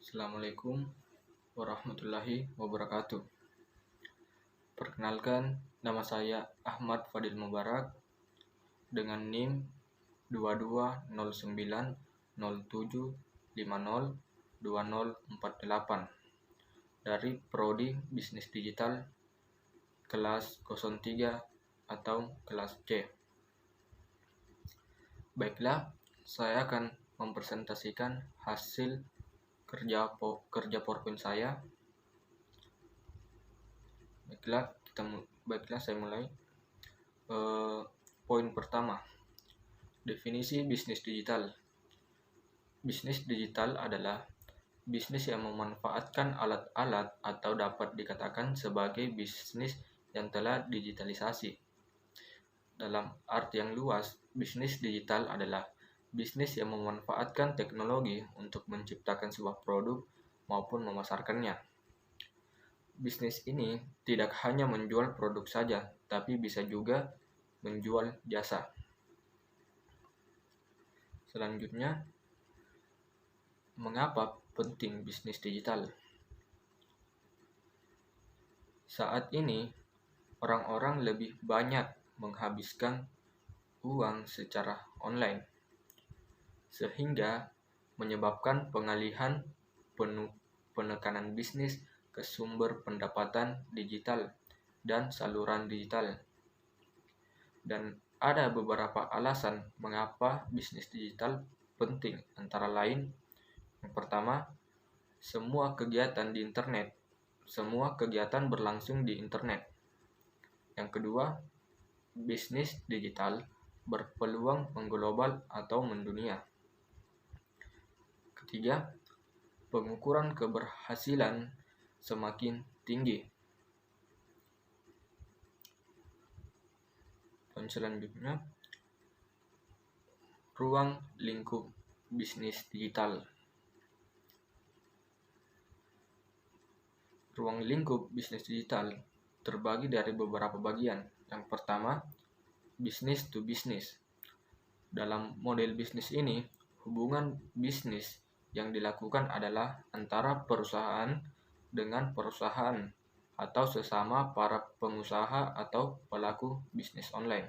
Assalamualaikum warahmatullahi wabarakatuh. Perkenalkan, nama saya Ahmad Fadil Mubarak dengan NIM 220907502048 dari Prodi Bisnis Digital kelas 03 atau kelas C. Baiklah, saya akan mempresentasikan hasil kerja PowerPoint saya. Baiklah, saya mulai. Poin pertama, definisi bisnis digital. Bisnis digital adalah bisnis yang memanfaatkan alat-alat atau dapat dikatakan sebagai bisnis yang telah digitalisasi. Dalam arti yang luas, bisnis digital adalah bisnis yang memanfaatkan teknologi untuk menciptakan sebuah produk maupun memasarkannya. Bisnis ini tidak hanya menjual produk saja, tapi bisa juga menjual jasa. Selanjutnya, mengapa penting bisnis digital? Saat ini, orang-orang lebih banyak menghabiskan uang secara online, sehingga menyebabkan pengalihan penekanan bisnis ke sumber pendapatan digital dan saluran digital. Dan ada beberapa alasan mengapa bisnis digital penting, antara lain, yang pertama, semua kegiatan di internet. Semua kegiatan berlangsung di internet. Yang kedua, bisnis digital berpeluang mengglobal atau mendunia. Ketiga, pengukuran keberhasilan semakin tinggi. Dan selanjutnya, ruang lingkup bisnis digital. Ruang lingkup bisnis digital terbagi dari beberapa bagian. Yang pertama, business to business. Dalam model bisnis ini, hubungan bisnis yang dilakukan adalah antara perusahaan dengan perusahaan atau sesama para pengusaha atau pelaku bisnis online.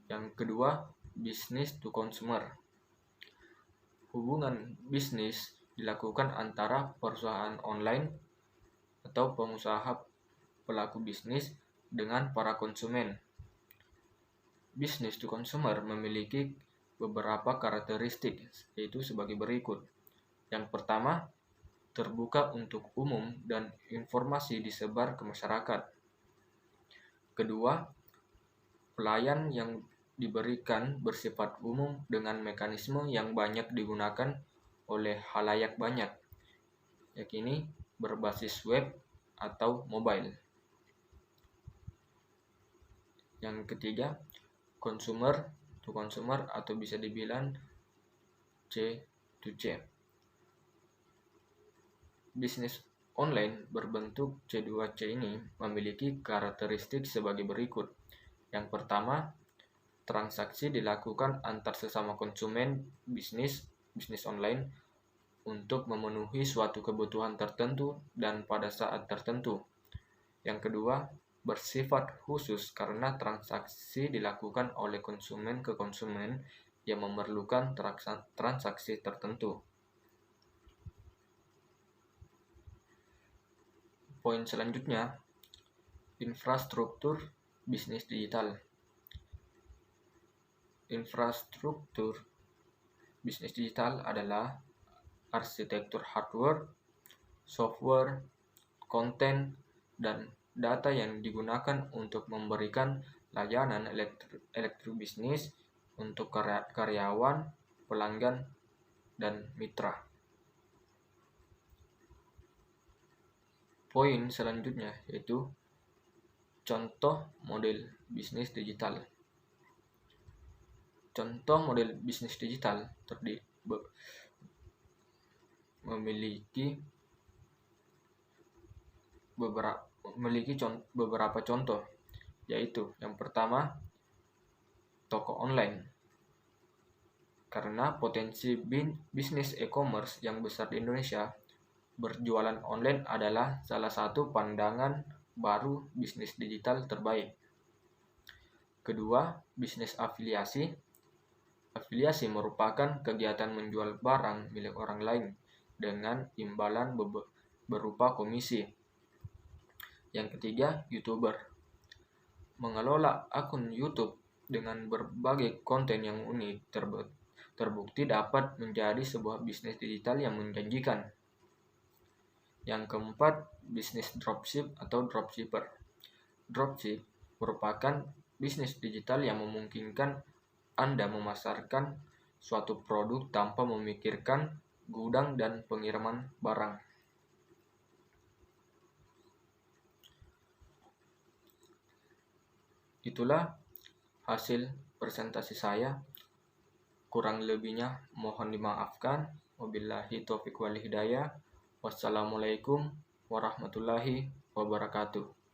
Yang kedua, business to consumer. Hubungan bisnis dilakukan antara perusahaan online atau pengusaha pelaku bisnis dengan para konsumen. Business to consumer memiliki beberapa karakteristik, yaitu sebagai berikut. Yang pertama, terbuka untuk umum dan informasi disebar ke masyarakat. Kedua, pelayan yang diberikan bersifat umum dengan mekanisme yang banyak digunakan oleh khalayak banyak, yakni berbasis web atau mobile. Yang ketiga, consumer to consumer atau bisa dibilang C to C. Bisnis online berbentuk C2C ini memiliki karakteristik sebagai berikut. Yang pertama, transaksi dilakukan antar sesama konsumen bisnis online untuk memenuhi suatu kebutuhan tertentu dan pada saat tertentu. Yang kedua, bersifat khusus karena transaksi dilakukan oleh konsumen ke konsumen yang memerlukan transaksi tertentu. Poin selanjutnya, infrastruktur bisnis digital. Infrastruktur bisnis digital adalah arsitektur hardware, software, konten, dan data yang digunakan untuk memberikan layanan elektrobisnis untuk karyawan, pelanggan, dan mitra. Poin selanjutnya yaitu contoh model bisnis digital. Contoh model bisnis digital memiliki beberapa contoh, yaitu yang pertama, toko online. Karena potensi bisnis e-commerce yang besar di Indonesia, berjualan online adalah salah satu pandangan baru bisnis digital terbaik. Kedua, bisnis afiliasi. Afiliasi merupakan kegiatan menjual barang milik orang lain dengan imbalan berupa komisi. Yang ketiga, YouTuber. Mengelola akun YouTube dengan berbagai konten yang unik terbukti dapat menjadi sebuah bisnis digital yang menjanjikan. Yang keempat, bisnis dropship atau dropshipper. Dropship merupakan bisnis digital yang memungkinkan Anda memasarkan suatu produk tanpa memikirkan gudang dan pengiriman barang. Itulah hasil presentasi saya. Kurang lebihnya mohon dimaafkan. Wabillahi taufiq wal hidayah. Wassalamualaikum warahmatullahi wabarakatuh.